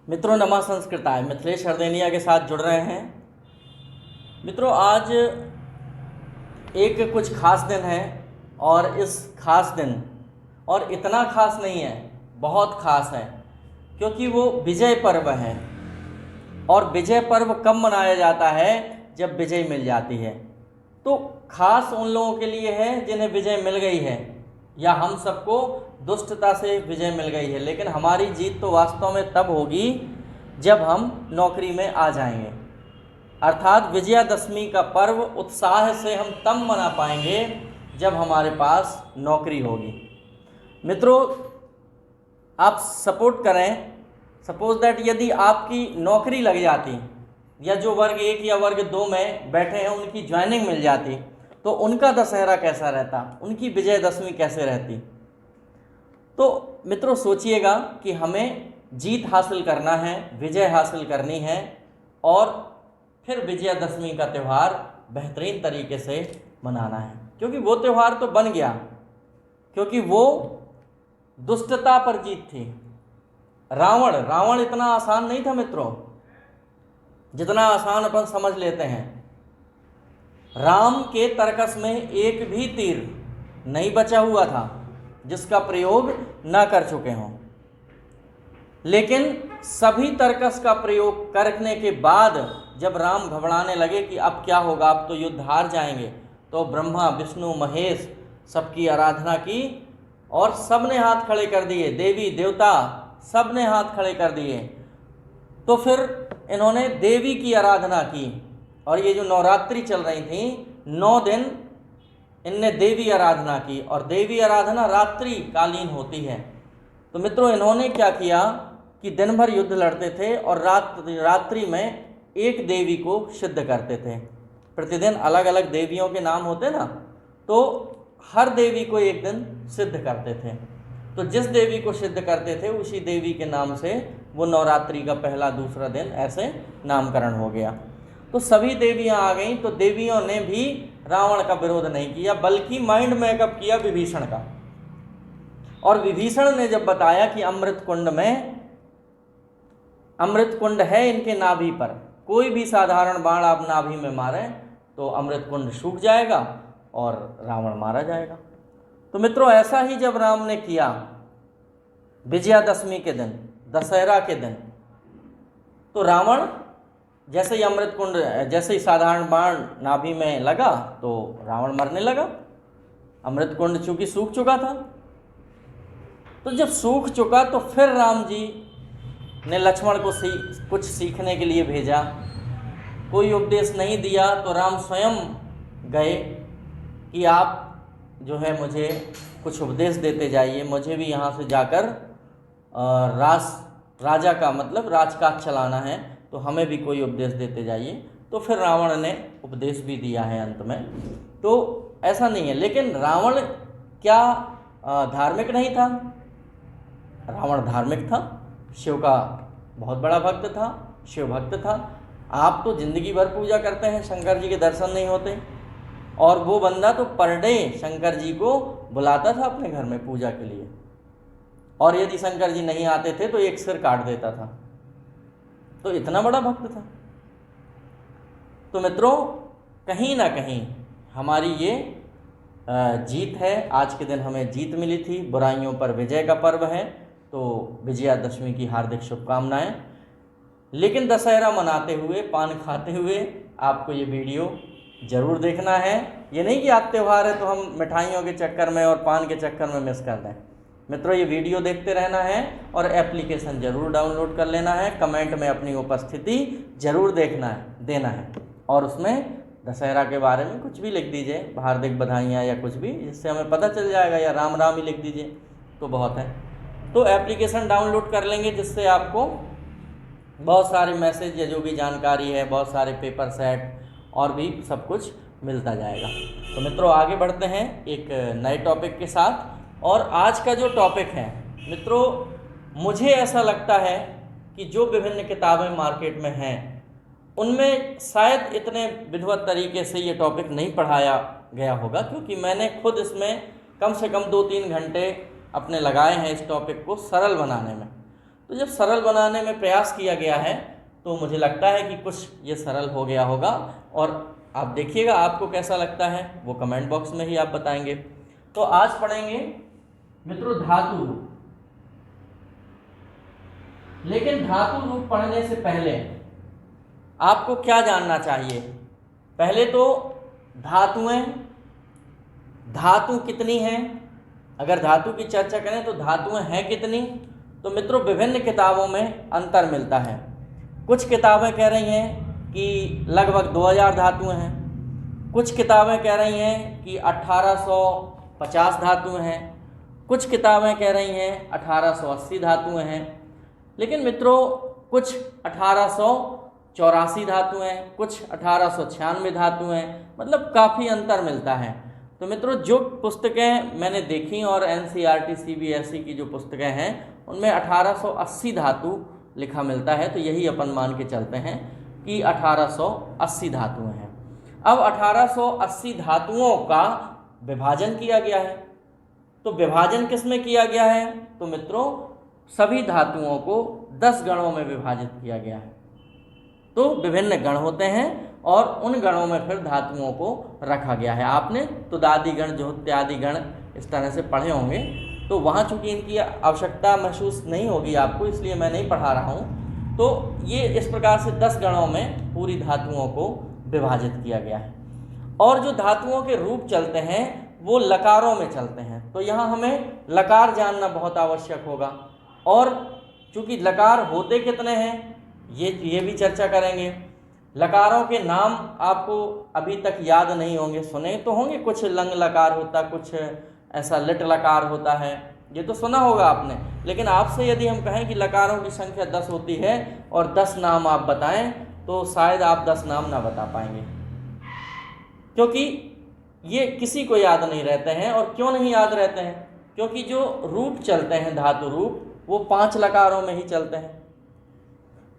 मित्रों नमः संस्कृताय मिथिलेश हरदेनिया के साथ जुड़ रहे हैं। मित्रों आज एक कुछ खास दिन है और इस खास दिन और इतना खास नहीं है, बहुत खास है क्योंकि वो विजय पर्व है। और विजय पर्व कब मनाया जाता है? जब विजय मिल जाती है। तो खास उन लोगों के लिए है जिन्हें विजय मिल गई है, या हम सबको दुष्टता से विजय मिल गई है। लेकिन हमारी जीत तो वास्तव में तब होगी जब हम नौकरी में आ जाएंगे। अर्थात विजयादशमी का पर्व उत्साह से हम तब मना पाएंगे जब हमारे पास नौकरी होगी। मित्रों आप सपोर्ट करें, सपोज दैट यदि आपकी नौकरी लग जाती या जो वर्ग 1 या वर्ग 2 में बैठे हैं उनकी ज्वाइनिंग मिल जाती, तो उनका दशहरा कैसा रहता, उनकी विजयदशमी कैसे रहती। तो मित्रों सोचिएगा कि हमें जीत हासिल करना है, विजय हासिल करनी है और फिर विजयादशमी का त्यौहार बेहतरीन तरीके से मनाना है। क्योंकि वो त्यौहार तो बन गया, क्योंकि वो दुष्टता पर जीत थी। रावण इतना आसान नहीं था मित्रों, जितना आसान अपन समझ लेते हैं। राम के तरकस में एक भी तीर नहीं बचा हुआ था जिसका प्रयोग न कर चुके हों। लेकिन सभी तरकस का प्रयोग करने के बाद जब राम घबराने लगे कि अब क्या होगा, अब तो युद्ध हार जाएंगे, तो ब्रह्मा विष्णु महेश सबकी आराधना की और सबने हाथ खड़े कर दिए, देवी देवता सबने हाथ खड़े कर दिए। तो फिर इन्होंने देवी की आराधना की और ये जो नवरात्रि चल रही थी 9 दिन इनने देवी आराधना की, और देवी आराधना रात्रि कालीन होती है। तो मित्रों इन्होंने क्या किया कि दिन भर युद्ध लड़ते थे और रात्रि में एक देवी को सिद्ध करते थे। प्रतिदिन अलग अलग देवियों के नाम होते ना, तो हर देवी को एक दिन सिद्ध करते थे। तो जिस देवी को सिद्ध करते थे उसी देवी के नाम से वो नवरात्रि का पहला दूसरा दिन ऐसे नामकरण हो गया। तो सभी देवियां आ गईं, तो देवियों ने भी रावण का विरोध नहीं किया, बल्कि माइंड मेकअप किया विभीषण का। और विभीषण ने जब बताया कि अमृत कुंड है इनके नाभि पर, कोई भी साधारण बाण आप नाभि में मारें तो अमृत कुंड सूख जाएगा और रावण मारा जाएगा। तो मित्रों ऐसा ही जब राम ने किया विजयादशमी के दिन, दशहरा के दिन, तो रावण जैसे ही साधारण बाण नाभि में लगा तो रावण मरने लगा। अमृत कुंड चूंकि सूख चुका था। तो जब सूख चुका तो फिर राम जी ने लक्ष्मण को कुछ सीखने के लिए भेजा। कोई उपदेश नहीं दिया तो राम स्वयं गए कि आप जो है मुझे कुछ उपदेश देते जाइए, मुझे भी यहाँ से जाकर राजा का मतलब राजकाज चलाना है, तो हमें भी कोई उपदेश देते जाइए। तो फिर रावण ने उपदेश भी दिया है अंत में। तो ऐसा नहीं है, लेकिन रावण क्या धार्मिक नहीं था? रावण धार्मिक था, शिव का बहुत बड़ा भक्त था, शिव भक्त था। आप तो जिंदगी भर पूजा करते हैं, शंकर जी के दर्शन नहीं होते, और वो बंदा तो पर डे शंकर जी को बुलाता था अपने घर में पूजा के लिए, और यदि शंकर जी नहीं आते थे तो एक सिर काट देता था। तो इतना बड़ा भक्त था। तो मित्रों कहीं ना कहीं हमारी ये जीत है। आज के दिन हमें जीत मिली थी, बुराइयों पर विजय का पर्व है, तो विजयादशमी की हार्दिक शुभकामनाएं। लेकिन दशहरा मनाते हुए, पान खाते हुए आपको ये वीडियो ज़रूर देखना है। ये नहीं कि आज त्यौहार है तो हम मिठाइयों के चक्कर में और पान के चक्कर में मिस कर दें। मित्रों ये वीडियो देखते रहना है और एप्लीकेशन ज़रूर डाउनलोड कर लेना है। कमेंट में अपनी उपस्थिति ज़रूर देना है और उसमें दशहरा के बारे में कुछ भी लिख दीजिए, हार्दिक बधाइयाँ या कुछ भी, जिससे हमें पता चल जाएगा, या राम राम ही लिख दीजिए तो बहुत है। तो एप्लीकेशन डाउनलोड कर लेंगे जिससे आपको बहुत सारे मैसेज या जो भी जानकारी है, बहुत सारे पेपर सेट और भी सब कुछ मिलता जाएगा। तो मित्रों आगे बढ़ते हैं एक नए टॉपिक के साथ। और आज का जो टॉपिक है मित्रों, मुझे ऐसा लगता है कि जो विभिन्न किताबें मार्केट में हैं उनमें शायद इतने विधिवत तरीके से ये टॉपिक नहीं पढ़ाया गया होगा, क्योंकि मैंने खुद इसमें कम से कम 2-3 घंटे अपने लगाए हैं इस टॉपिक को सरल बनाने में। तो जब सरल बनाने में प्रयास किया गया है तो मुझे लगता है कि कुछ ये सरल हो गया होगा, और आप देखिएगा आपको कैसा लगता है वो कमेंट बॉक्स में ही आप बताएंगे। तो आज पढ़ेंगे मित्रों धातु रूप। लेकिन धातु रूप पढ़ने से पहले आपको क्या जानना चाहिए? पहले तो धातु कितनी हैं, अगर धातु की चर्चा करें तो धातुएं हैं कितनी, तो मित्रों विभिन्न किताबों में अंतर मिलता है। कुछ किताबें कह रही हैं कि लगभग 2000 धातुएं हैं, कुछ किताबें कह रही हैं कि 1850 धातुएं हैं, कुछ किताबें कह रही हैं 1880 धातुएं हैं, लेकिन मित्रों कुछ 1884 धातुएं हैं, कुछ 1896 धातुएं हैं, मतलब काफ़ी अंतर मिलता है। तो मित्रों जो पुस्तकें मैंने देखी और NCERT CBSE की जो पुस्तकें हैं उनमें 1880 धातु लिखा मिलता है, तो यही अपन मान के चलते हैं कि 1880 धातुएं हैं। अब 1880 धातुओं का विभाजन किया गया है, तो विभाजन किस में किया गया है? तो मित्रों सभी धातुओं को 10 गणों में विभाजित किया गया है। तो विभिन्न गण होते हैं और उन गणों में फिर धातुओं को रखा गया है। आपने तुदादि गण, ज्योत्यादि गण इस तरह से पढ़े होंगे, तो वहाँ चूंकि इनकी आवश्यकता महसूस नहीं होगी आपको, इसलिए मैं नहीं पढ़ा रहा हूँ। तो ये इस प्रकार से 10 गणों में पूरी धातुओं को विभाजित किया गया है। और जो धातुओं के रूप चलते हैं वो लकारों में चलते हैं, तो यहाँ हमें लकार जानना बहुत आवश्यक होगा। और चूँकि लकार होते कितने हैं ये भी चर्चा करेंगे। लकारों के नाम आपको अभी तक याद नहीं होंगे, सुने तो होंगे, कुछ लंग लकार होता, कुछ ऐसा लिट लकार होता है, ये तो सुना होगा आपने। लेकिन आपसे यदि हम कहें कि लकारों की संख्या 10 होती है और 10 नाम आप बताएं, तो शायद आप 10 नाम ना बता पाएंगे, क्योंकि ये किसी को याद नहीं रहते हैं। और क्यों नहीं याद रहते हैं? क्योंकि जो रूप चलते हैं धातु रूप वो 5 लकारों में ही चलते हैं।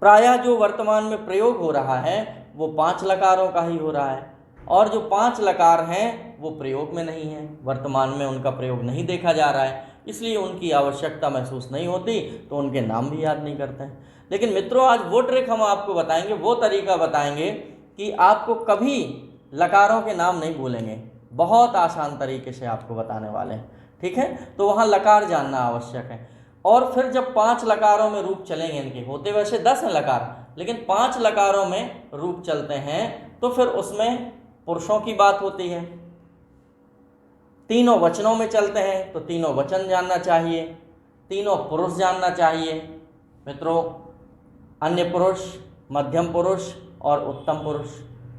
प्रायः जो वर्तमान में प्रयोग हो रहा है वो 5 लकारों का ही हो रहा है, और जो 5 लकार हैं वो प्रयोग में नहीं है, वर्तमान में उनका प्रयोग नहीं देखा जा रहा है, इसलिए उनकी आवश्यकता महसूस नहीं होती, तो उनके नाम भी याद नहीं करते हैं। लेकिन मित्रों आज वो ट्रिक हम आपको बताएंगे, वो तरीका बताएंगे कि आपको कभी लकारों के नाम नहीं भूलेंगे, बहुत आसान तरीके से आपको बताने वाले हैं, ठीक है। तो वहाँ लकार जानना आवश्यक है। और फिर जब 5 लकारों में रूप चलेंगे, इनके होते वैसे 10 हैं लकार, लेकिन 5 लकारों में रूप चलते हैं, तो फिर उसमें पुरुषों की बात होती है। तीनों वचनों में चलते हैं तो तीनों वचन जानना चाहिए, तीनों पुरुष जानना चाहिए मित्रों, अन्य पुरुष, मध्यम पुरुष और उत्तम पुरुष।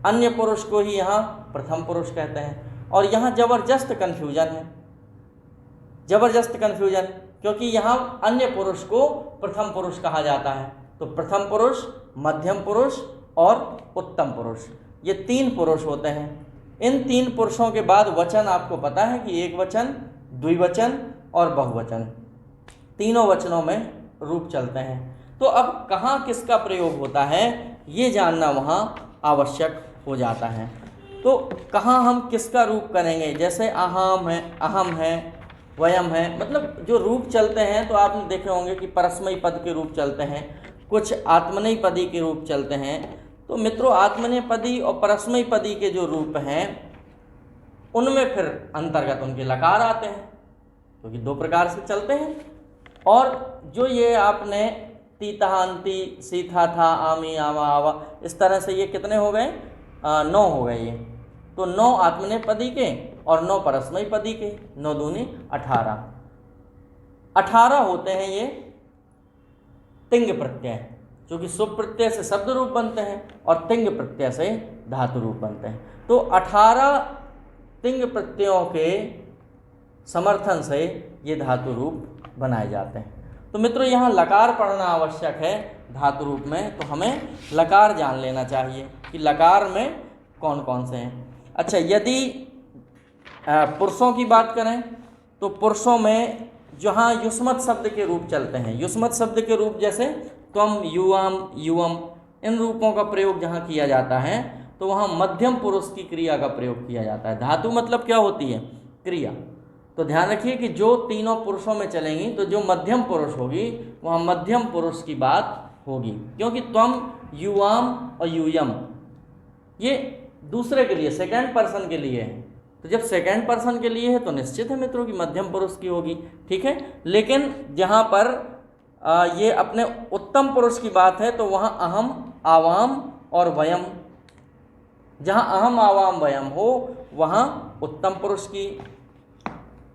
अन्य पुरुष को ही यहाँ प्रथम पुरुष कहते हैं। और यहाँ जबरदस्त कन्फ्यूजन है, जबरदस्त कन्फ्यूजन, क्योंकि यहाँ अन्य पुरुष को प्रथम पुरुष कहा जाता है। तो प्रथम पुरुष, मध्यम पुरुष और उत्तम पुरुष, ये 3 पुरुष होते हैं। इन 3 पुरुषों के बाद वचन आपको पता है कि एक वचन, द्विवचन और बहुवचन, तीनों वचनों में रूप चलते हैं। तो अब कहाँ किसका प्रयोग होता है ये जानना वहाँ आवश्यक हो जाता है। तो कहाँ हम किसका रूप करेंगे, जैसे अहम है, वयम है, मतलब जो रूप चलते हैं, तो आपने देखे होंगे कि परस्मयी पद के रूप चलते हैं, कुछ आत्मनेपदी के रूप चलते हैं। तो मित्रों आत्मनेपदी और परस्मयी पदी के जो रूप हैं उनमें फिर अंतर्गत उनके लकार आते हैं, क्योंकि 2 प्रकार से चलते हैं। और जो ये आपने तीता, अंति, सीथा, था, आमी, आवा, आवा, इस तरह से ये कितने हो गए? 9 हो गए ये। तो 9 आत्मनेपदी के और 9 परस्मयी पदी के, 9 दूनी 18। 18 होते हैं ये तिंग प्रत्यय, क्योंकि सुप प्रत्यय से शब्द रूप बनते हैं और तिंग प्रत्यय से धातु रूप बनते हैं। तो 18 तिंग प्रत्ययों के समर्थन से ये धातु रूप बनाए जाते हैं। तो मित्रों यहाँ लकार पढ़ना आवश्यक है धातु रूप में, तो हमें लकार जान लेना चाहिए कि लकार में कौन कौन से हैं। अच्छा, यदि पुरुषों की बात करें तो पुरुषों में जहाँ युष्मत शब्द के रूप चलते हैं, युष्मत शब्द के रूप जैसे त्वम, युवाम, युवम, इन रूपों का प्रयोग जहाँ किया जाता है तो वहाँ मध्यम पुरुष की क्रिया का प्रयोग किया जाता है। धातु मतलब क्या होती है? क्रिया। तो ध्यान रखिए कि जो तीनों पुरुषों में चलेंगी तो जो मध्यम पुरुष होगी वहाँ मध्यम पुरुष की बात होगी, क्योंकि त्वम, युवाम और यूयम ये दूसरे के लिए, सेकंड पर्सन के लिए है। तो जब सेकंड पर्सन के लिए है तो निश्चित है मित्रों कि मध्यम पुरुष की होगी, ठीक है। लेकिन जहाँ पर ये अपने उत्तम पुरुष की बात है तो वहाँ अहम, आवाम और वयम, जहाँ अहम, आवाम, वयम हो वहाँ उत्तम पुरुष की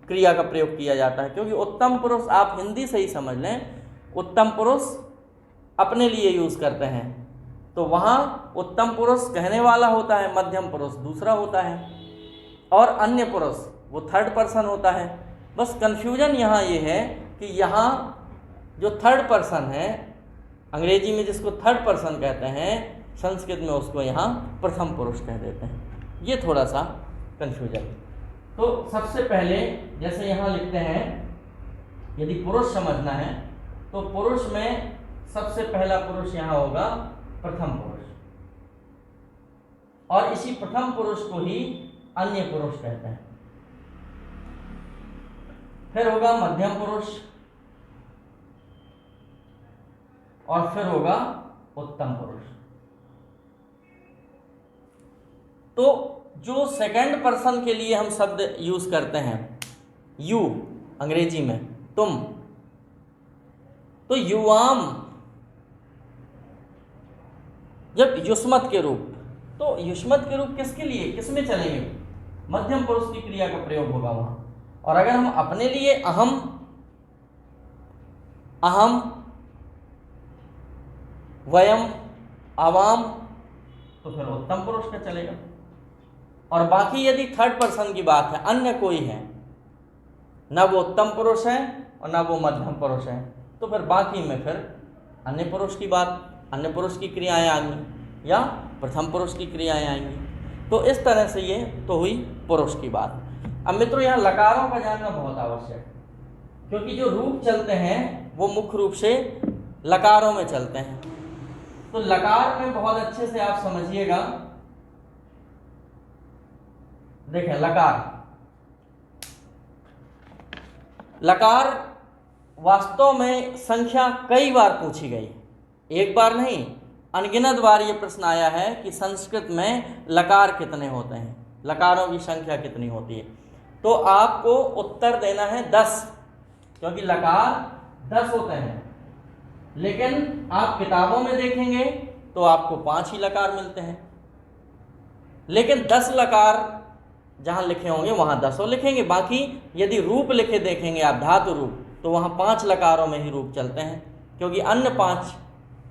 क्रिया का प्रयोग किया जाता है। क्योंकि उत्तम पुरुष आप हिंदी से ही समझ लें, उत्तम पुरुष अपने लिए यूज़ करते हैं, तो वहाँ उत्तम पुरुष कहने वाला होता है, मध्यम पुरुष दूसरा होता है, और अन्य पुरुष वो थर्ड पर्सन होता है। बस कन्फ्यूजन यहाँ ये है कि यहाँ जो थर्ड पर्सन है, अंग्रेजी में जिसको थर्ड पर्सन कहते हैं, संस्कृत में उसको यहाँ प्रथम पुरुष कह देते हैं। ये थोड़ा सा कन्फ्यूजन। तो सबसे पहले जैसे यहाँ लिखते हैं, यदि पुरुष समझना है तो पुरुष में सबसे पहला पुरुष यहाँ होगा प्रथम पुरुष, और इसी प्रथम पुरुष को ही अन्य पुरुष कहते हैं। फिर होगा मध्यम पुरुष, और फिर होगा उत्तम पुरुष। तो जो सेकंड पर्सन के लिए हम शब्द यूज करते हैं, यू अंग्रेजी में तुम, तो युवाम जब युष्मत के रूप, तो युष्मत के रूप किसके लिए, किसमें चलेंगे, मध्यम पुरुष की क्रिया का प्रयोग होगा वहां। और अगर हम अपने लिए अहम, अहम, वयम, आवाम, तो फिर उत्तम पुरुष का चलेगा। और बाकी यदि थर्ड पर्सन की बात है, अन्य कोई है, ना वो उत्तम पुरुष है और ना वो मध्यम पुरुष है, तो फिर बाकी में फिर अन्य पुरुष की बात, अन्य पुरुष की क्रियाएं आएंगी या प्रथम पुरुष की क्रियाएं आएंगी। तो इस तरह से ये तो हुई पुरुष की बात। अब मित्रों यहाँ लकारों का जानना बहुत आवश्यक है, क्योंकि जो रूप चलते हैं वो मुख्य रूप से लकारों में चलते हैं। तो लकार में बहुत अच्छे से आप समझिएगा, देखें लकार, लकार वास्तव में संख्या कई बार पूछी गई, एक बार नहीं, अनगिनत बार ये प्रश्न आया है कि संस्कृत में लकार कितने होते हैं, लकारों की संख्या कितनी होती है। तो आपको उत्तर देना है 10, क्योंकि लकार 10 होते हैं। लेकिन आप किताबों में देखेंगे तो आपको 5 ही लकार मिलते हैं, लेकिन 10 लकार जहाँ लिखे होंगे वहाँ 10 लिखेंगे। बाकी यदि रूप लिखे देखेंगे आप, धातु रूप, तो वहाँ 5 लकारों में ही रूप चलते हैं, क्योंकि अन्य 5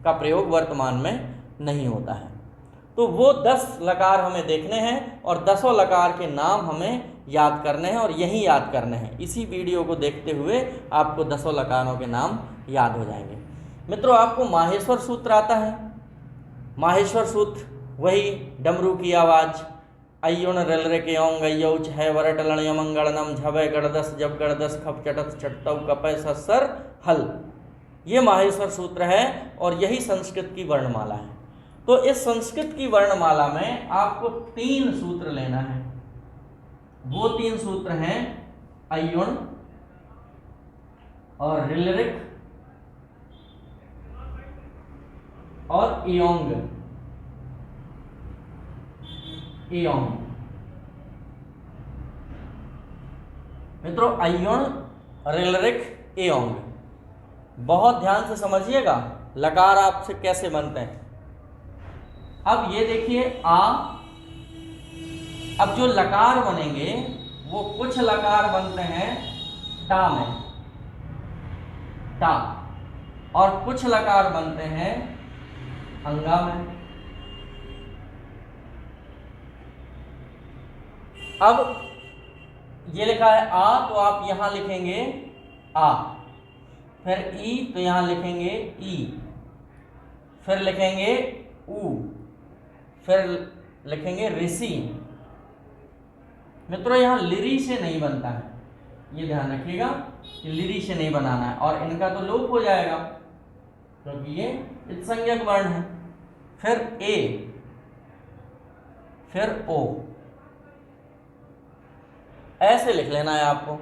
का प्रयोग वर्तमान में नहीं होता है। तो वो 10 लकार हमें देखने हैं और 10 लकार के नाम हमें याद करने हैं, और यही याद करने हैं। इसी वीडियो को देखते हुए आपको 10 लकारों के नाम याद हो जाएंगे। मित्रों आपको माहेश्वर सूत्र आता है। माहेश्वर सूत्र वही डमरू की आवाज़, अयुण रिल के औंग यौच है वरट लण यमंगणनम झवय गणदस जब गणदस खप चटत चटतौ कपय ससर हल, ये माहेश्वर सूत्र है और यही संस्कृत की वर्णमाला है। तो इस संस्कृत की वर्णमाला में आपको 3 सूत्र लेना है। वो 3 सूत्र हैं अयुण और रिलरिक और इयोंग। इयोंग मित्रों, अयुण, रिलरिक, इयोंग, बहुत ध्यान से समझिएगा लकार आपसे कैसे बनते हैं। अब ये देखिए आ, अब जो लकार बनेंगे वो कुछ लकार बनते हैं टा में, टा, और कुछ लकार बनते हैं अंगा में। अब ये लिखा है आ, तो आप यहां लिखेंगे आ, फिर ई तो यहां लिखेंगे ई, फिर लिखेंगे ऊ, फिर लिखेंगे ऋषि। मित्रों यहां लिरी से नहीं बनता है, ये ध्यान रखिएगा कि लिरी से नहीं बनाना है, और इनका तो लोप हो जाएगा क्योंकि ये इत्संज्ञक वर्ण है। फिर ए, फिर ओ, ऐसे लिख लेना है आपको।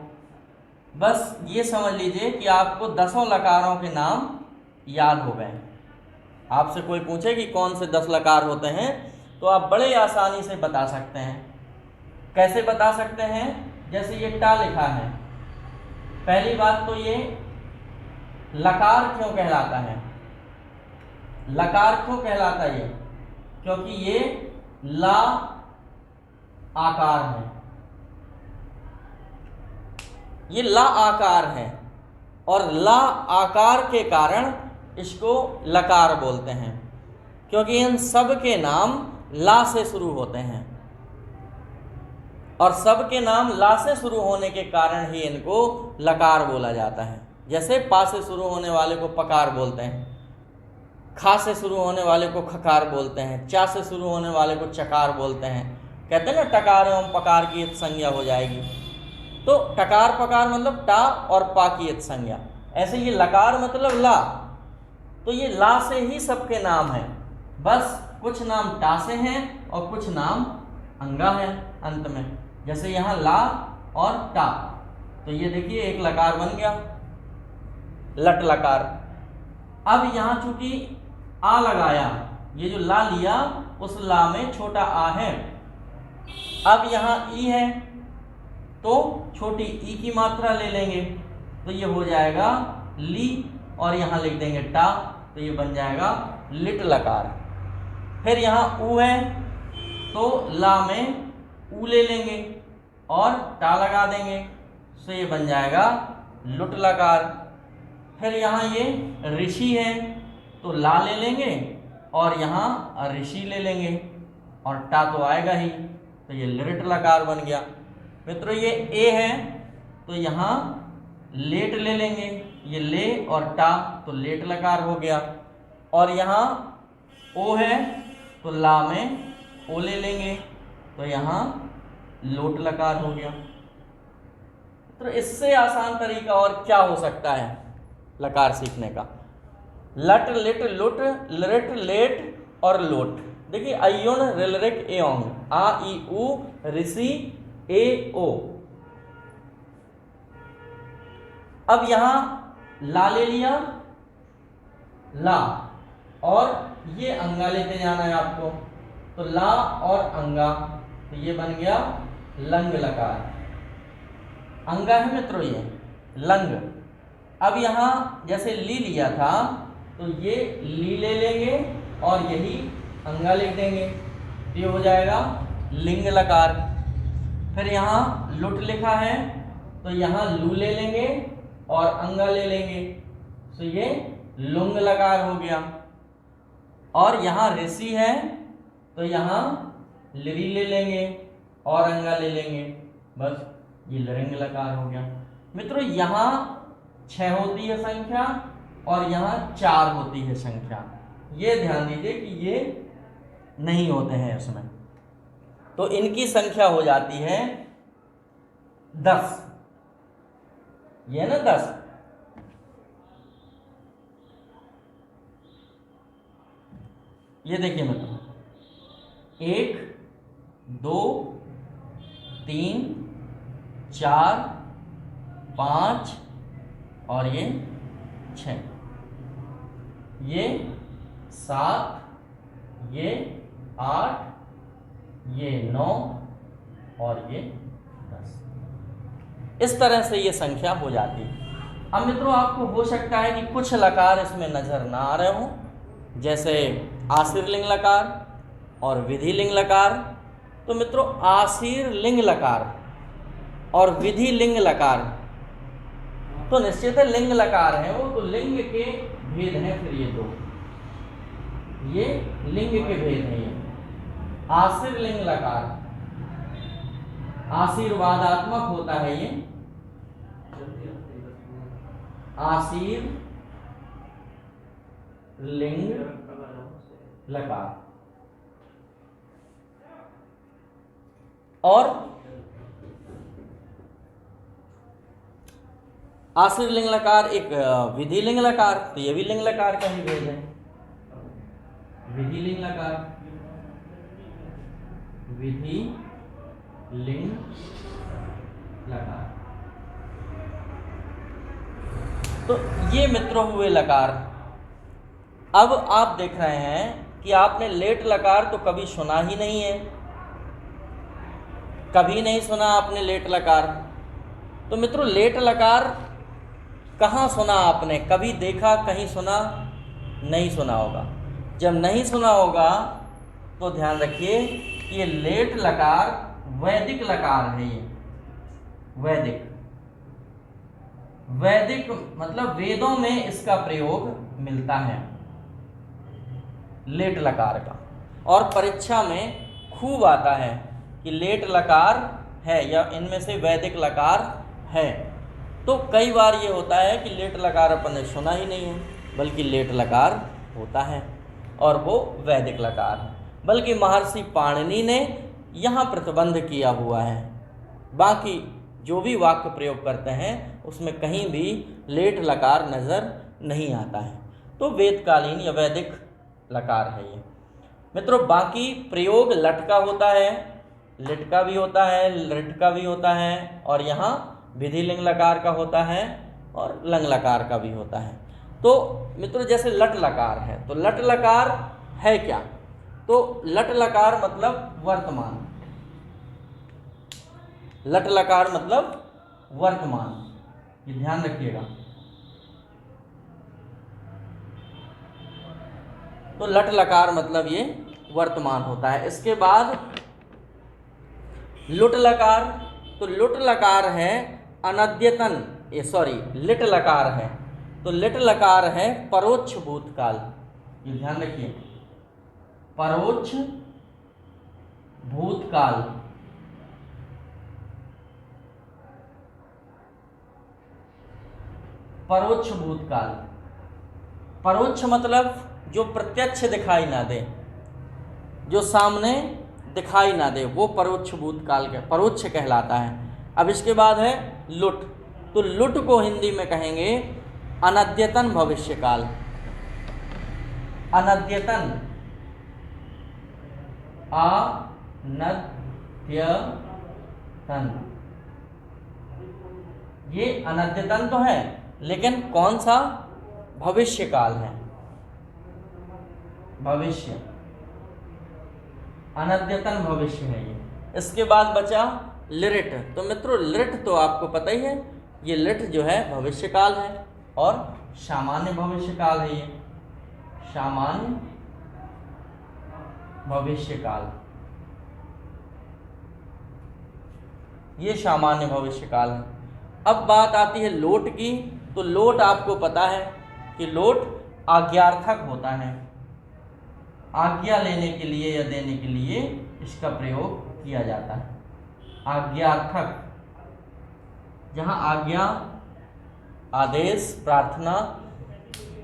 बस ये समझ लीजिए कि आपको 10 लकारों के नाम याद हो गए। आपसे कोई पूछे कि कौन से 10 लकार होते हैं तो आप बड़े आसानी से बता सकते हैं। कैसे बता सकते हैं? जैसे ये टा लिखा है, पहली बात तो ये लकार क्यों कहलाता है? लकार क्यों कहलाता है ये? क्योंकि ये ला आकार है, ये ला आकार है और ला आकार के कारण इसको लकार बोलते हैं, क्योंकि इन सब के नाम ला से शुरू होते हैं और सब के नाम ला से शुरू होने के कारण ही इनको लकार बोला जाता है। जैसे पा से शुरू होने वाले को पकार बोलते हैं, खा से शुरू होने वाले को खकार बोलते हैं, चा से शुरू होने वाले को चकार बोलते हैं। कहते हैं ना टकार एवं पकार की एक संज्ञा हो जाएगी, तो टकार पकार मतलब टा और पा की एक संज्ञा। ऐसे ये लकार मतलब ला, तो ये ला से ही सबके नाम हैं। बस कुछ नाम टा से हैं और कुछ नाम अंगा है अंत में, जैसे यहाँ ला और टा। तो ये देखिए एक लकार बन गया, लट लकार। अब यहाँ चूंकि आ लगाया, ये जो ला लिया उस ला में छोटा आ है। अब यहाँ ई है तो छोटी ई की मात्रा ले लेंगे, तो ये हो जाएगा ली और यहाँ लिख देंगे टा, तो ये बन जाएगा लिट लकार। फिर यहाँ ऊ है तो ला में ऊ ले लेंगे और टा लगा देंगे, तो ये बन जाएगा लुट लकार। फिर यहाँ ये ऋषि है तो ला ले लेंगे और यहाँ ऋषि ले लेंगे और टा तो आएगा ही, तो ये लिट लकार बन गया। मित्रों ये ए है तो यहाँ लेट ले लेंगे, ये ले और टा तो लेट लकार हो गया। और यहाँ ओ है तो ला में ओ ले लेंगे, तो यहाँ लोट लकार हो गया। तो इससे आसान तरीका और क्या हो सकता है लकार सीखने का? लट लिट लुट लिट लेट और लोट। देखिए अयुन रिलरिक एओंग, आ ई उ ऋषि ए ओ। अब यहां ला ले लिया, ला और ये अंगा लेते जाना है आपको, तो ला और अंगा, तो ये बन गया लंग लकार। अंगा है मित्रों ये लंग। अब यहाँ जैसे ली लिया था तो ये ली ले लेंगे और यही अंगा लिख देंगे, तो ये हो जाएगा लिंग लकार। फिर यहाँ लुट लिखा है तो यहाँ लू ले लेंगे और अंगा ले लेंगे, तो ये लुंग लकार हो गया। और यहाँ ऋषि है तो यहाँ लिरी ले लेंगे और अंगा ले लेंगे, बस ये लरिंग लकार हो गया। मित्रों यहाँ 6 होती है संख्या और यहाँ 4 होती है संख्या, ये ध्यान दीजिए कि ये नहीं होते हैं इसमें, तो इनकी संख्या हो जाती है 10। ये ना 10। ये देखिए मित्रों 1 2 3 4 5 और ये 6, ये 7, ये 8, ये 9 और ये 10। इस तरह से ये संख्या हो जाती है। अब मित्रों आपको हो सकता है कि कुछ लकार इसमें नजर ना आ रहे हों, जैसे आशीर लिंग लकार और विधि लिंग लकार। तो मित्रों आशीर लिंग लकार और विधि लिंग लकार तो निश्चित है लिंग लकार है वो, तो लिंग के भेद हैं। फिर ये दो ये लिंग के भेद हैं। ये आशीर लिंग लकार आशीर्वादात्मक होता है, ये आशीर लिंग लकार। और आशीर लिंग लकार एक विधि लिंग लकार, तो ये भी लिंग लकार का ही भेद है। विधि लिंग लकार, विधि लिंग लकार। तो ये मित्रों हुए लकार। अब आप देख रहे हैं कि आपने लेट लकार तो कभी सुना ही नहीं है, कभी नहीं सुना आपने लेट लकार। तो मित्रों लेट लकार कहाँ सुना आपने, कभी देखा, कहीं सुना? नहीं सुना होगा। जब नहीं सुना होगा तो ध्यान रखिए ये लेट लकार वैदिक लकार है। ये वैदिक, वैदिक मतलब वेदों में इसका प्रयोग मिलता है लेट लकार का, और परीक्षा में खूब आता है कि लेट लकार है या इनमें से वैदिक लकार है। तो कई बार ये होता है कि लेट लकार अपन ने सुना ही नहीं है, बल्कि लेट लकार होता है और वो वैदिक लकार है। बल्कि महर्षि पाणिनि ने यहाँ प्रतिबंध किया हुआ है, बाकी जो भी वाक्य प्रयोग करते हैं उसमें कहीं भी लेट लकार नज़र नहीं आता है। तो वेदकालीन या वैदिक लकार है ये। मित्रों बाकी प्रयोग लट का होता है, लिट का भी होता है, लिट का भी होता है, और यहाँ विधिलिंग लकार का होता है और लंग लकार का भी होता है। तो मित्रों जैसे लट लकार है, तो लट लकार है क्या? तो लट लकार मतलब वर्तमान, लट लकार मतलब वर्तमान, ये ध्यान रखिएगा। तो लट लकार मतलब ये वर्तमान होता है। इसके बाद लुट लकार, तो लुट लकार है अनद्यतन, ये सॉरी लिट लकार है, तो लिट लकार है परोक्ष भूतकाल, ये ध्यान रखिए, परोक्ष भूतकाल। परोक्ष भूतकाल, परोक्ष मतलब जो प्रत्यक्ष दिखाई ना दे, जो सामने दिखाई ना दे, वो परोक्ष भूतकाल के परोक्ष कहलाता है। अब इसके बाद है लुट, तो लुट को हिंदी में कहेंगे अनद्यतन भविष्यकाल। अनद्यतन, अनद्यतन, ये अनद्यतन तो है लेकिन कौन सा? भविष्यकाल है, भविष्य, अनद्यतन भविष्य है ये। इसके बाद बचा लिट, तो मित्रों लिट तो आपको पता ही है, ये लिट जो है भविष्यकाल है और सामान्य भविष्यकाल है, ये सामान्य भविष्यकाल, ये सामान्य भविष्यकाल है। अब बात आती है लोट की, तो लोट आपको पता है कि लोट आज्ञार्थक होता है, आज्ञा लेने के लिए या देने के लिए इसका प्रयोग किया जाता है। आज्ञार्थक, जहाँ आज्ञा, आदेश, प्रार्थना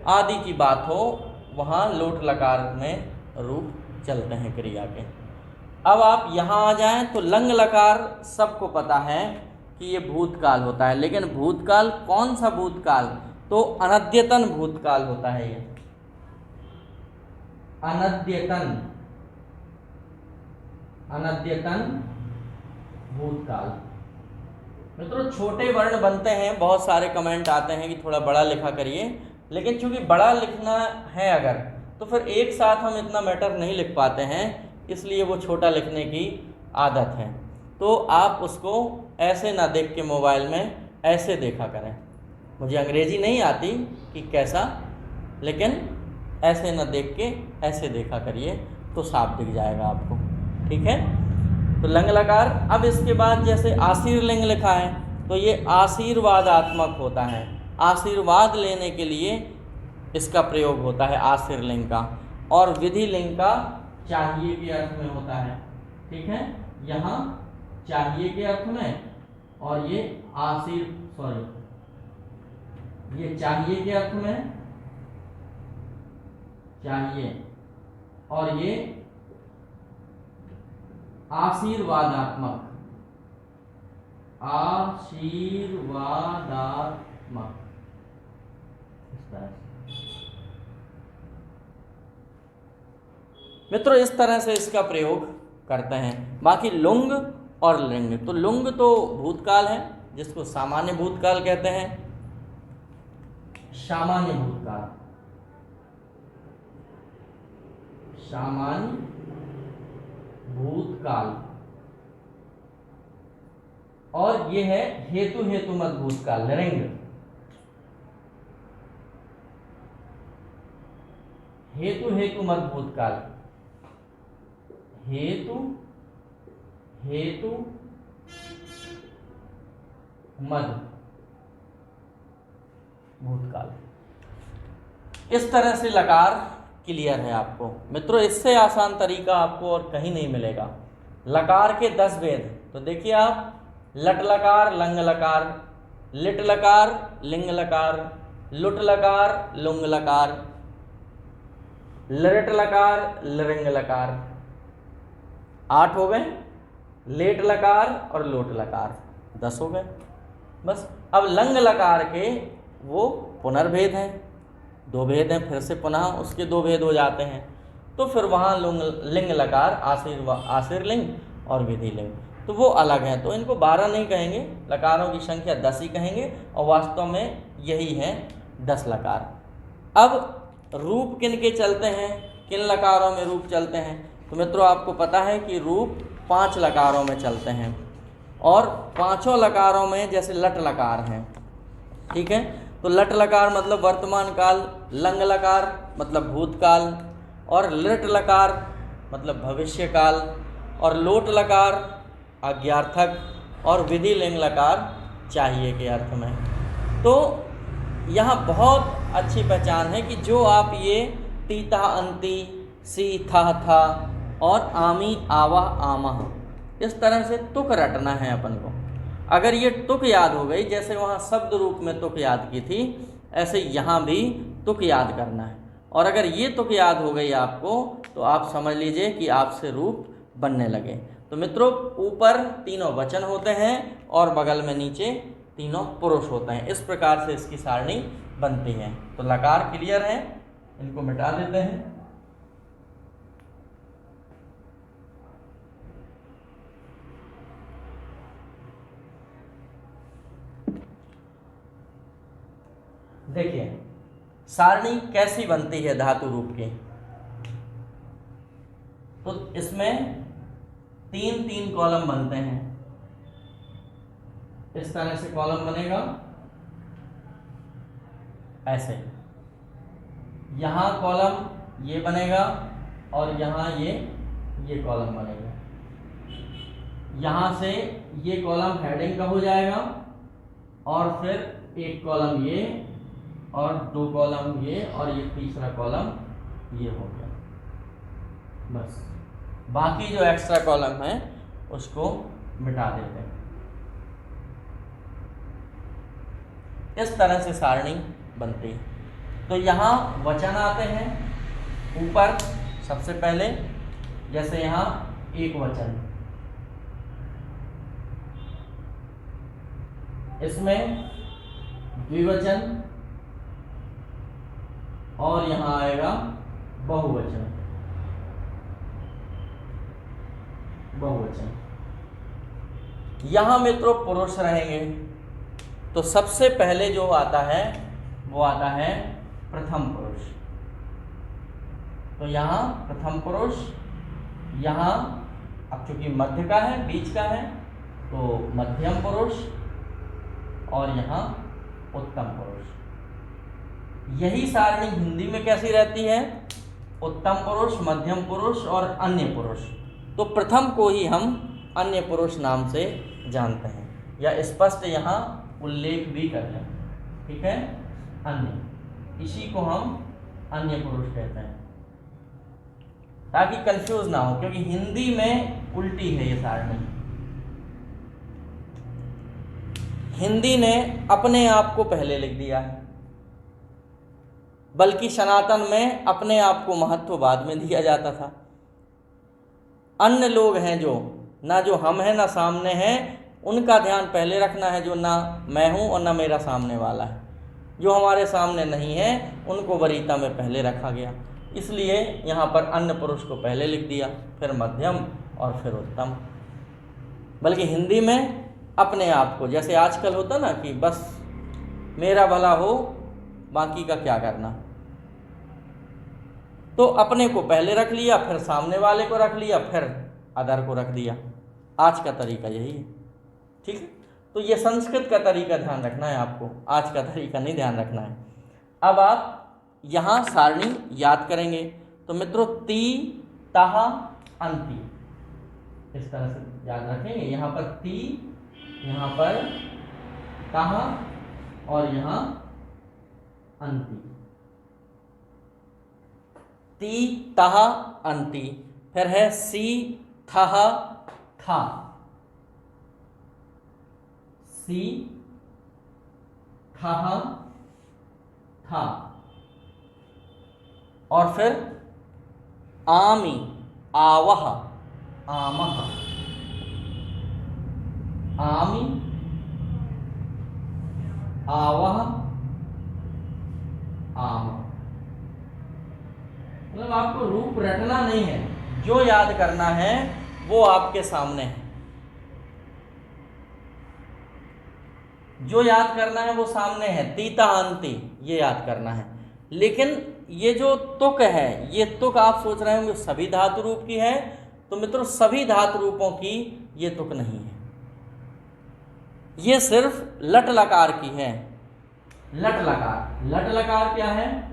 आदि की बात हो वहाँ लोट लकार में रूप चलते हैं क्रिया के। अब आप यहाँ आ जाएं तो लंग लकार सबको पता है कि ये भूतकाल होता है, लेकिन भूतकाल कौन सा भूतकाल? तो अनद्यतन भूतकाल होता है ये, अनद्यतन, अनद्यतन भूतकाल। मित्रों छोटे वर्ण बनते हैं, बहुत सारे कमेंट आते हैं कि थोड़ा बड़ा लिखा करिए, लेकिन चूंकि बड़ा लिखना है अगर, तो फिर एक साथ हम इतना मैटर नहीं लिख पाते हैं, इसलिए वो छोटा लिखने की आदत है। तो आप उसको ऐसे ना देख के मोबाइल में ऐसे देखा करें। मुझे अंग्रेजी नहीं आती कि कैसा, लेकिन ऐसे ना देख के ऐसे देखा करिए तो साफ दिख जाएगा आपको, ठीक है। तो लंग लकार। अब इसके बाद जैसे आशीर्लिंग लिखा है तो ये आशीर्वादात्मक होता है, आशीर्वाद लेने के लिए इसका प्रयोग होता है आशीर्लिंग का, और विधि लिंग का चाहिए के अर्थ में होता है, ठीक है। यहाँ चाहिए के अर्थ में, और ये ये चाहिए के अर्थ में, चाहिए, और ये आशीर्वादात्मक, आशीर्वादात्मक, इस तरह से। मित्रों इस तरह से इसका प्रयोग करते हैं। बाकी लुंग और लिंग, तो लुंग तो भूतकाल है जिसको सामान्य भूतकाल कहते हैं, सामान्य भूतकाल, सामान्य भूतकाल, और ये है हेतु हेतुमत भूतकाल, लिंग, हेतु हेतुमत भूतकाल, हेतु हेतु मद भूतकाल। इस तरह से लकार क्लियर है आपको मित्रों। इससे आसान तरीका आपको और कहीं नहीं मिलेगा। लकार के 10 भेद, तो देखिए आप, लट लकार, लंग लकार, लिट लकार, लिंग लकार, लुट लकार, लुंग लकार, लरट लकार, लरिंग लकार, 8 हो गए। लेट लकार और लोट लकार 10 हो गए। बस अब लंग लकार के वो पुनर्भेद हैं, 2 भेद हैं, फिर से पुनः उसके 2 भेद हो जाते हैं। तो फिर वहाँ लिंग लकार, आशीर लिंग और विधि लिंग, तो वो अलग हैं। तो इनको 12 नहीं कहेंगे, लकारों की संख्या 10 ही कहेंगे, और वास्तव में यही है 10 लकार। अब रूप किन के चलते हैं, किन लकारों में रूप चलते हैं? तो मित्रों आपको पता है कि रूप 5 लकारों में चलते हैं, और 5 लकारों में जैसे लट लकार हैं, ठीक है। तो लट लकार मतलब वर्तमान काल, लंग लकार मतलब भूतकाल, और लिट लकार मतलब भविष्य काल, और लोट लकार आज्ञार्थक, और विधि लिंग लकार चाहिए के अर्थ में। तो यहाँ बहुत अच्छी पहचान है कि जो आप ये तीता अंति, सी था और आमी आवा आमह, इस तरह से तुक रटना है अपन को। अगर ये तुक याद हो गई, जैसे वहाँ शब्द रूप में तुक याद की थी, ऐसे यहाँ भी तुक याद करना है। और अगर ये तुक याद हो गई आपको, तो आप समझ लीजिए कि आपसे रूप बनने लगे। तो मित्रों ऊपर तीनों वचन होते हैं और बगल में नीचे तीनों पुरुष होते हैं। इस प्रकार से इसकी सारणी बनती है। तो लकार क्लियर है, इनको मिटा देते हैं। देखिए सारणी कैसी बनती है धातु रूप की। तो इसमें 3-3 कॉलम बनते हैं। इस तरह से कॉलम बनेगा, ऐसे यहाँ कॉलम ये बनेगा, और यहाँ ये कॉलम बनेगा। यहाँ से ये कॉलम हेडिंग का हो जाएगा, और फिर एक कॉलम ये, और 2 कॉलम ये, और ये तीसरा कॉलम ये हो गया। बस बाकी जो एक्स्ट्रा कॉलम है उसको मिटा देते हैं। इस तरह से सारणी बनती है। तो यहाँ वचन आते हैं ऊपर सबसे पहले, जैसे यहाँ एक वचन, इसमें द्विवचन, और यहाँ आएगा बहुवचन। यहाँ मित्रों पुरुष रहेंगे। तो सबसे पहले जो आता है वो आता है प्रथम पुरुष। तो यहाँ प्रथम पुरुष, यहाँ अब चूंकि मध्य का है, बीच का है, तो मध्यम पुरुष, और यहाँ उत्तम पुरुष। यही सारणी हिंदी में कैसी रहती है? उत्तम पुरुष, मध्यम पुरुष और अन्य पुरुष। तो प्रथम को ही हम अन्य पुरुष नाम से जानते हैं, या स्पष्ट यहाँ उल्लेख भी कर लें, ठीक है। अन्य, इसी को हम अन्य पुरुष कहते हैं, ताकि कंफ्यूज ना हो, क्योंकि हिंदी में उल्टी है ये सारणी। हिंदी ने अपने आप को पहले लिख दिया है, बल्कि सनातन में अपने आप को महत्व बाद में दिया जाता था। अन्य लोग हैं जो, ना जो हम हैं ना सामने हैं, उनका ध्यान पहले रखना है, जो ना मैं हूँ और ना मेरा सामने वाला है। जो हमारे सामने नहीं है उनको वरीयता में पहले रखा गया, इसलिए यहाँ पर अन्य पुरुष को पहले लिख दिया, फिर मध्यम और फिर उत्तम। बल्कि हिंदी में अपने आप को, जैसे आजकल होता ना कि बस मेरा भला हो, बाकी का क्या करना। तो अपने को पहले रख लिया, फिर सामने वाले को रख लिया, फिर अदर को रख दिया। आज का तरीका यही है, ठीक है। तो ये संस्कृत का तरीका ध्यान रखना है आपको, आज का तरीका नहीं ध्यान रखना है। अब आप यहाँ सारणी याद करेंगे। तो मित्रों ती तह अंति, इस तरह से याद रखेंगे। यहाँ पर ती, यहाँ पर तह और यहाँ अंति। ती तह अंति, फिर है सी थह था, सी थह था, और फिर आमी आवह आमह, आमी आवह आम। मतलब आपको रूप रटना नहीं है, जो याद करना है वो आपके सामने है, जो याद करना है वो सामने है। तीता अंति ये याद करना है। लेकिन ये जो तुक है, ये तुक आप सोच रहे होंगे सभी धातु रूप की है, तो मित्रों सभी धातु रूपों की ये तुक नहीं है, ये सिर्फ लट लकार की है। लट लकार, लट लकार क्या है?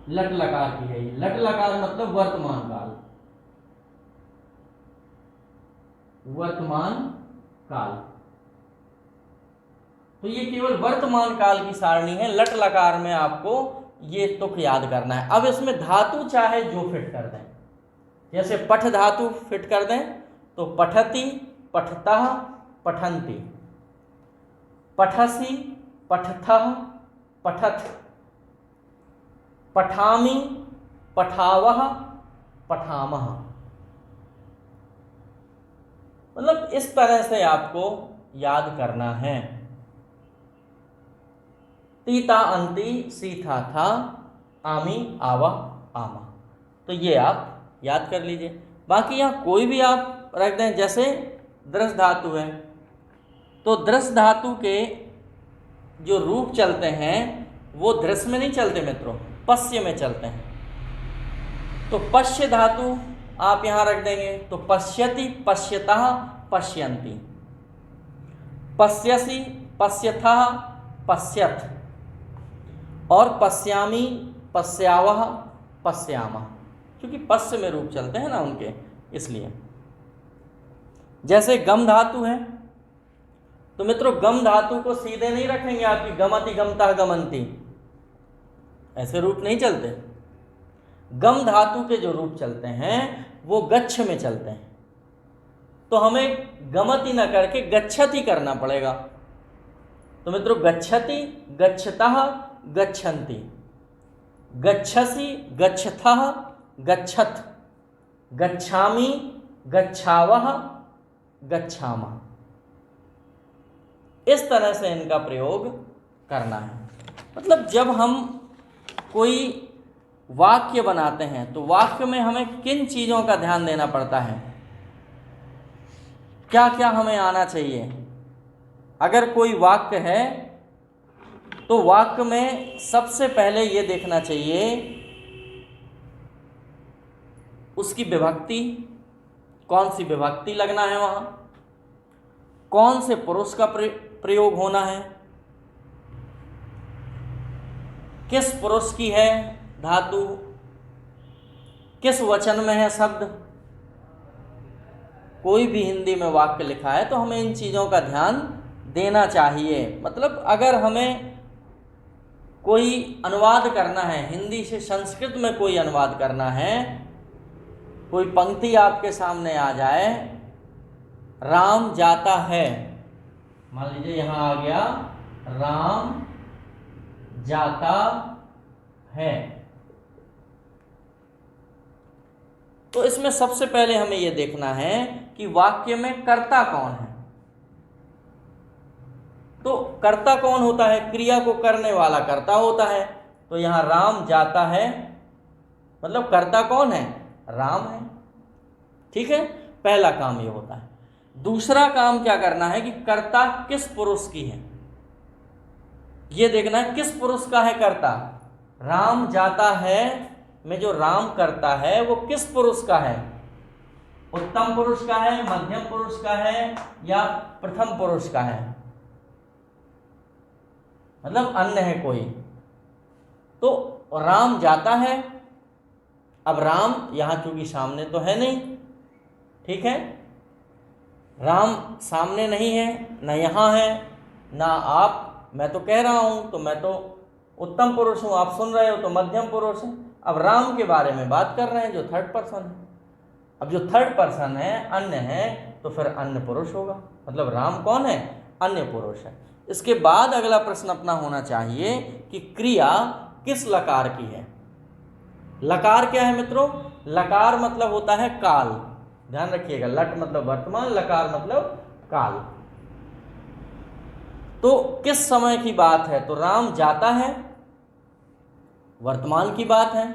लट लकार की है। लट लकार मतलब वर्तमान काल, वर्तमान काल। तो ये केवल वर्तमान काल की सारणी है। लट लकार में आपको ये तुक याद करना है। अब इसमें धातु चाहे जो फिट कर दें, जैसे पठ धातु फिट कर दें तो पठति, पठतः, पठन्ति, पठसि, पठथः, पठथ, पठामि, पठावः, पठामः। मतलब इस तरह से आपको याद करना है। तीता अंति, सीथा था, आमी आवा आमा। तो ये आप याद कर लीजिए। बाकी यहाँ कोई भी आप रख दें, जैसे दृश्य धातु है तो दृश्य धातु के जो रूप चलते हैं वो दृश्य में नहीं चलते मित्रों, पश्य में चलते हैं। तो पश्य धातु आप यहाँ रख देंगे तो पश्यति, पश्यतः, पश्यन्ति, पश्यसि, पश्यथः, पश्यथ, और पश्यामि, पश्यावः, पश्यामः, क्योंकि पश्य में रूप चलते हैं ना उनके, इसलिए। जैसे गम धातु है तो मित्रों गम धातु को सीधे नहीं रखेंगे आपकी गमति, गमता, गमंती, ऐसे रूप नहीं चलते। गम धातु के जो रूप चलते हैं वो गच्छ में चलते हैं, तो हमें गमति न करके गच्छति करना पड़ेगा। तो मित्रों गच्छति, गच्छतः, गच्छन्ति, गच्छसि, गच्छथः, गच्छथ, गच्छामि, गच्छावः, गच्छामः। इस तरह से इनका प्रयोग करना है। मतलब जब हम कोई वाक्य बनाते हैं तो वाक्य में हमें किन चीज़ों का ध्यान देना पड़ता है, क्या क्या हमें आना चाहिए। अगर कोई वाक्य है तो वाक्य में सबसे पहले ये देखना चाहिए उसकी विभक्ति, कौन सी विभक्ति लगना है वहाँ, कौन से पुरुष का प्रयोग होना है, किस पुरुष की है धातु, किस वचन में है शब्द। कोई भी हिंदी में वाक्य लिखा है तो हमें इन चीज़ों का ध्यान देना चाहिए। मतलब अगर हमें कोई अनुवाद करना है, हिंदी से संस्कृत में कोई अनुवाद करना है, कोई पंक्ति आपके सामने आ जाए, राम जाता है, मान लीजिए यहाँ आ गया राम जाता है, तो इसमें सबसे पहले हमें यह देखना है कि वाक्य में कर्ता कौन है। तो कर्ता कौन होता है, क्रिया को करने वाला कर्ता होता है। तो यहाँ राम जाता है मतलब कर्ता कौन है, राम है, ठीक है। पहला काम ये होता है। दूसरा काम क्या करना है कि कर्ता किस पुरुष की है। ये देखना है किस पुरुष का है कर्ता। राम जाता है में जो राम करता है वो किस पुरुष का है? उत्तम पुरुष का है, मध्यम पुरुष का है, या प्रथम पुरुष का है? मतलब अन्य है कोई। तो राम जाता है। अब राम यहां चूंकि सामने तो है नहीं, ठीक है, राम सामने नहीं है, ना यहाँ है, ना आप, मैं तो कह रहा हूं तो मैं तो उत्तम पुरुष हूं, आप सुन रहे हो तो मध्यम पुरुष है। अब राम के बारे में बात कर रहे हैं जो थर्ड पर्सन है। अब जो थर्ड पर्सन है, अन्य है, तो फिर अन्य पुरुष होगा। मतलब राम कौन है? अन्य पुरुष है। इसके बाद अगला प्रश्न अपना होना चाहिए कि क्रिया किस लकार की है। लकार क्या है मित्रों? लकार मतलब होता है काल। ध्यान रखिएगा, लट मतलब वर्तमान, लकार मतलब काल। तो किस समय की बात है? तो राम जाता है, वर्तमान की बात है।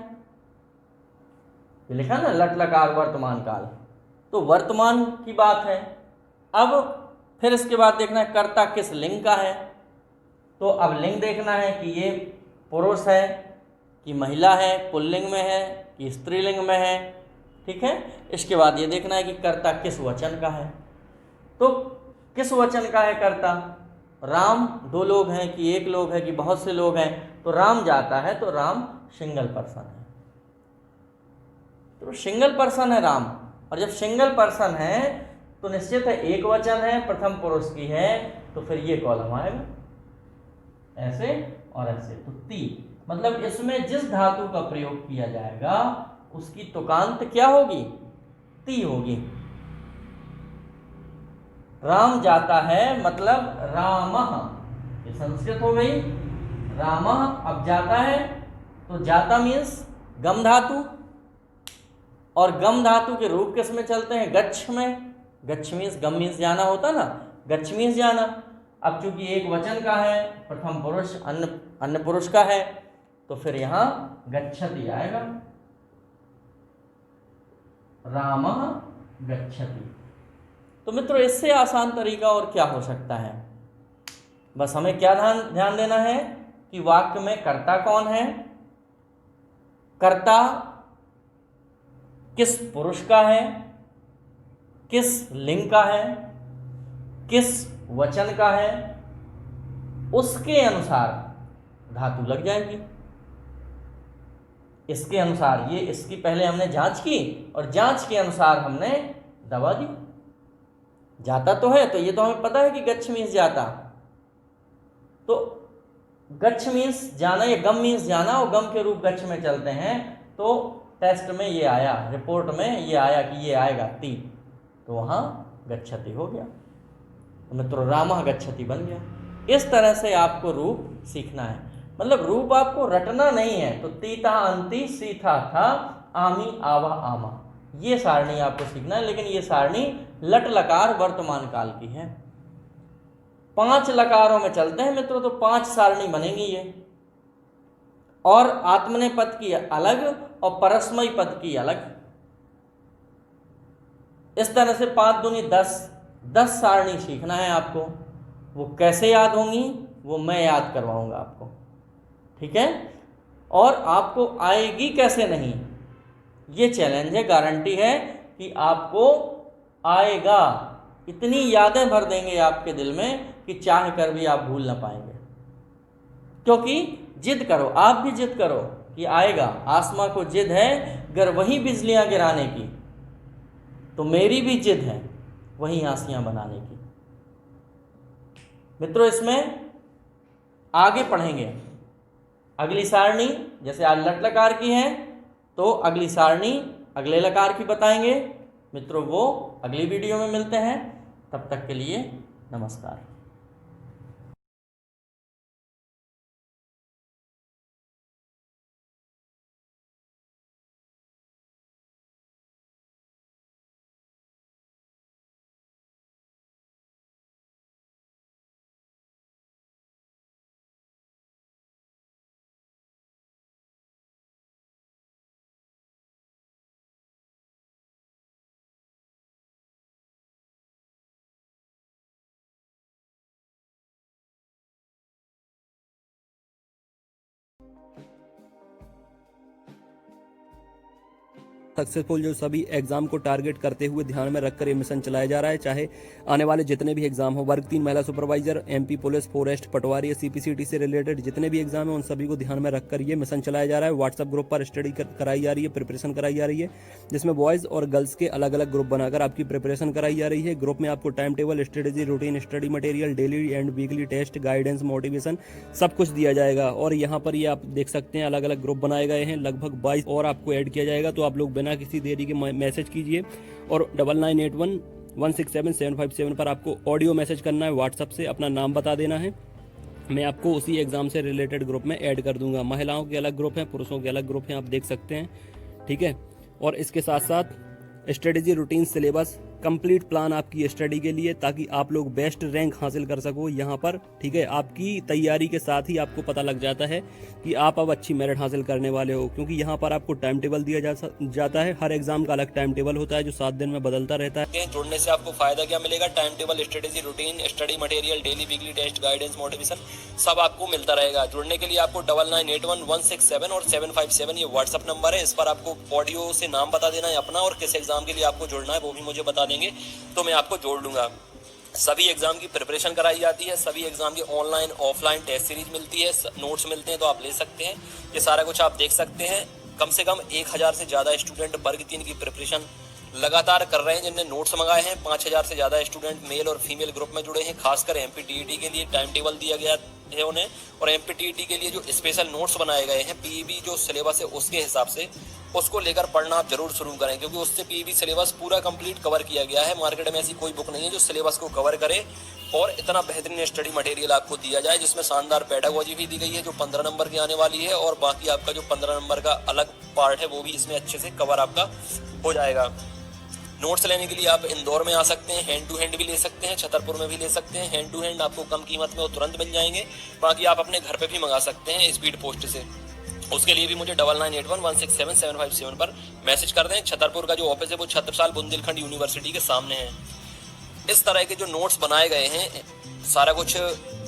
ये लिखा ना, लट लकार वर्तमान काल, तो वर्तमान की बात है। अब फिर इसके बाद देखना है कर्ता किस लिंग का है। तो अब लिंग देखना है कि ये पुरुष है कि महिला है, पुल्लिंग में है कि स्त्रीलिंग में है, ठीक है। इसके बाद ये देखना है कि कर्ता किस वचन का है। तो किस वचन का है कर्ता? राम दो लोग हैं कि एक लोग है कि बहुत से लोग हैं? तो राम जाता है तो राम सिंगल पर्सन है। तो सिंगल पर्सन है राम, और जब सिंगल पर्सन है तो निश्चित है एक वचन है, प्रथम पुरुष की है, तो फिर ये कॉलम आएगा ऐसे और ऐसे। तो ती, मतलब इसमें जिस धातु का प्रयोग किया जाएगा उसकी तुकांत क्या होगी? ती होगी। राम जाता है मतलब रामः, ये संस्कृत हो गई, रामः। अब जाता है तो जाता मीन्स गम धातु, और गम धातु के रूप किस में चलते हैं? गच्छ में। गच्छ मीन्स गम मीन्स जाना होता ना, गच्छ मीन्स जाना। अब चूंकि एक वचन का है, प्रथम पुरुष अन्य पुरुष का है, तो फिर यहां गच्छति आएगा, रामः गच्छति। तो मित्रों, इससे आसान तरीका और क्या हो सकता है? बस हमें क्या ध्यान देना है कि वाक्य में कर्ता कौन है, कर्ता किस पुरुष का है, किस लिंग का है, किस वचन का है, उसके अनुसार धातु लग जाएगी। इसके अनुसार, ये इसकी पहले हमने जांच की और जांच के अनुसार हमने दबा दी। जाता तो है, तो ये तो हमें पता है कि गच्छ मीन्स जाता, तो गच्छ मीन्स जाना या गम मीन्स जाना, और गम के रूप गच्छ में चलते हैं। तो टेस्ट में ये आया, रिपोर्ट में ये आया कि ये आएगा ती, तो वहां गच्छति हो गया। तो मित्रों, रामः गच्छति बन गया। इस तरह से आपको रूप सीखना है, मतलब रूप आपको रटना नहीं है। तो तीता अंति सीथा था, आमी आवा आमा, ये सारणी आपको सीखना है। लेकिन ये सारणी लट लकार वर्तमान काल की है। 5 लकारों में चलते हैं मित्रों, तो 5 सारणी बनेंगी ये, और आत्मनेय पद की अलग और परस्मयी पद की अलग। इस तरह से 5 दूनी 10 सारणी सीखना है आपको। वो कैसे याद होंगी वो मैं याद करवाऊंगा आपको, ठीक है। और आपको आएगी कैसे नहीं, ये चैलेंज है, गारंटी है कि आपको आएगा। इतनी यादें भर देंगे आपके दिल में कि चाह कर भी आप भूल ना पाएंगे। क्योंकि जिद करो, आप भी जिद करो कि आएगा। आसमां को जिद है गर वही बिजलियां गिराने की, तो मेरी भी जिद है वही आसियां बनाने की। मित्रों, इसमें आगे पढ़ेंगे अगली सारणी, जैसे आज लट लकार की है, तो अगली सारणी अगले लकार की बताएंगे मित्रों। वो अगली वीडियो में मिलते हैं, तब तक के लिए नमस्कार। सक्सेसफुल जो सभी एग्जाम को टारगेट करते हुए ध्यान में रखकर ये मिशन चलाया जा रहा है। चाहे आने वाले जितने भी एग्जाम हो, वर्ग 3 महिला सुपरवाइजर, MP पुलिस, फॉरेस्ट, पटवारी, CPCT से रिलेटेड जितने भी एग्जाम है उन सभी को ध्यान में रखकर ये मिशन चलाया जा रहा है। व्हाट्सएप ग्रुप पर स्टडी कराई जा रही है, प्रिपरेशन कराई जा रही है, जिसमें बॉयज़ और गर्ल्स के अलग अलग ग्रुप बनाकर आपकी प्रिपरेशन कराई जा रही है। ग्रुप में आपको time table, strategy, routine, study material, daily and weekly test, guidance, motivation सब कुछ दिया जाएगा। और यहाँ पर ये आप देख सकते हैं अलग अलग ग्रुप बनाए गए हैं, लगभग 22 और आपको ऐड किया जाएगा। तो आप लोग बिना किसी देरी के मैसेज कीजिए और 9981167757 पर आपको ऑडियो मैसेज करना है। व्हाट्सएप से अपना नाम बता देना है, मैं आपको उसी एग्ज़ाम से रिलेटेड ग्रुप में ऐड कर दूंगा। महिलाओं के अलग ग्रुप हैं, पुरुषों के अलग ग्रुप हैं, आप देख सकते हैं, ठीक है। और इसके साथ साथ strategy, routine, syllabus, complete plan आपकी स्टडी के लिए, ताकि आप लोग बेस्ट रैंक हासिल कर सको यहाँ पर, ठीक है। आपकी तैयारी के साथ ही आपको पता लग जाता है कि आप अब अच्छी मेरिट हासिल करने वाले हो, क्योंकि यहाँ पर आपको टाइम टेबल दिया जाता है। हर एग्जाम का अलग टाइम टेबल होता है जो 7 दिन में बदलता रहता है। जुड़ने से आपको फायदा क्या मिलेगा? Time table, strategy, routine, study material, daily weekly test, guidance, motivation सब आपको मिलता रहेगा। जुड़ने के लिए आपको 99811677 और 757 ये व्हाट्सअप नंबर है, इस पर आपको ऑडियो से नाम बता देना है अपना और किस एग्जाम के लिए आपको जुड़ना है वो भी मुझे बता देंगे तो मैं आपको जोड़ लूंगा। सभी एग्जाम की प्रिपरेशन कराई जाती है, सभी एग्जाम की ऑनलाइन ऑफलाइन टेस्ट सीरीज मिलती है, नोट्स मिलते हैं तो आप ले सकते हैं। ये सारा कुछ आप देख सकते हैं। कम से कम 1000 से ज़्यादा स्टूडेंट वर्ग 3 की प्रिपरेशन लगातार कर रहे हैं, जिनने नोट्स मंगाए हैं। 5000 से ज़्यादा स्टूडेंट मेल और फीमेल ग्रुप में जुड़े हैं। खासकर MPTET के लिए टाइम टेबल दिया गया है उन्हें, और MPTET के लिए जो स्पेशल नोट्स बनाए गए हैं, PEB जो सिलेबस है उसके हिसाब से उसको लेकर पढ़ना आप जरूर शुरू करें, क्योंकि उससे PEB सिलेबस पूरा कंप्लीट कवर किया गया है। मार्केट में ऐसी कोई बुक नहीं है जो सिलेबस को कवर करे और इतना बेहतरीन स्टडी मटेरियल आपको दिया जाए, जिसमें शानदार पेडागोजी भी दी गई है जो 15 नंबर की आने वाली है, और बाकी आपका जो 15 नंबर का अलग पार्ट है वो भी इसमें अच्छे से कवर आपका हो जाएगा। नोट्स लेने के लिए आप इंदौर में आ सकते हैं, हैंड टू हैंड भी ले सकते हैं, छतरपुर में भी ले सकते हैं। हैंड टू हैंड आपको कम कीमत में वो तुरंत मिल जाएंगे, बाकी आप अपने घर पे भी मंगा सकते हैं स्पीड पोस्ट से। उसके लिए भी मुझे 9981167757 पर मैसेज कर दें। छतरपुर का जो ऑफिस है वो छत्रसाल बुंदेलखंड यूनिवर्सिटी के सामने है। इस तरह के जो नोट्स बनाए गए हैं सारा कुछ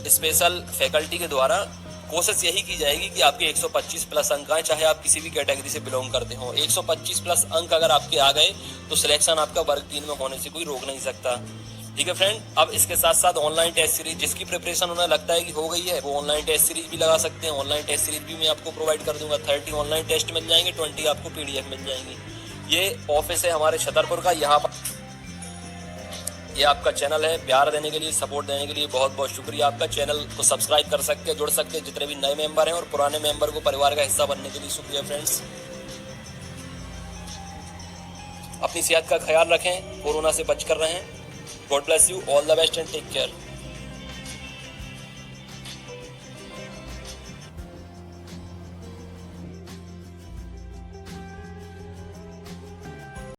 स्पेशल फैकल्टी के द्वारा, कोशिश यही की जाएगी कि आपके 125 प्लस अंक आए, चाहे आप किसी भी कैटेगरी से बिलोंग करते हो। 125 प्लस अंक अगर आपके आ गए तो सिलेक्शन आपका वर्ग 3 में होने से कोई रोक नहीं सकता, ठीक है फ्रेंड। अब इसके साथ साथ ऑनलाइन टेस्ट सीरीज, जिसकी प्रिपरेशन उन्हें लगता है कि हो गई है, वो ऑनलाइन टेस्ट सीरीज भी लगा सकते हैं। ऑनलाइन टेस्ट सीरीज भी मैं आपको प्रोवाइड कर दूंगा। 30 ऑनलाइन टेस्ट मिल जाएंगे, 20 आपको PDF मिल जाएंगी। ये ऑफिस है हमारे छतरपुर का। यहाँ पर ये आपका चैनल है। प्यार देने के लिए, सपोर्ट देने के लिए बहुत बहुत शुक्रिया आपका। चैनल को सब्सक्राइब कर सकते हैं, जुड़ सकते हैं जितने भी नए मेंबर हैं, और पुराने मेंबर को परिवार का हिस्सा बनने के लिए शुक्रिया फ्रेंड्स। अपनी सेहत का ख्याल रखें, कोरोना से बच कर रहें। God bless you, all the best and take care.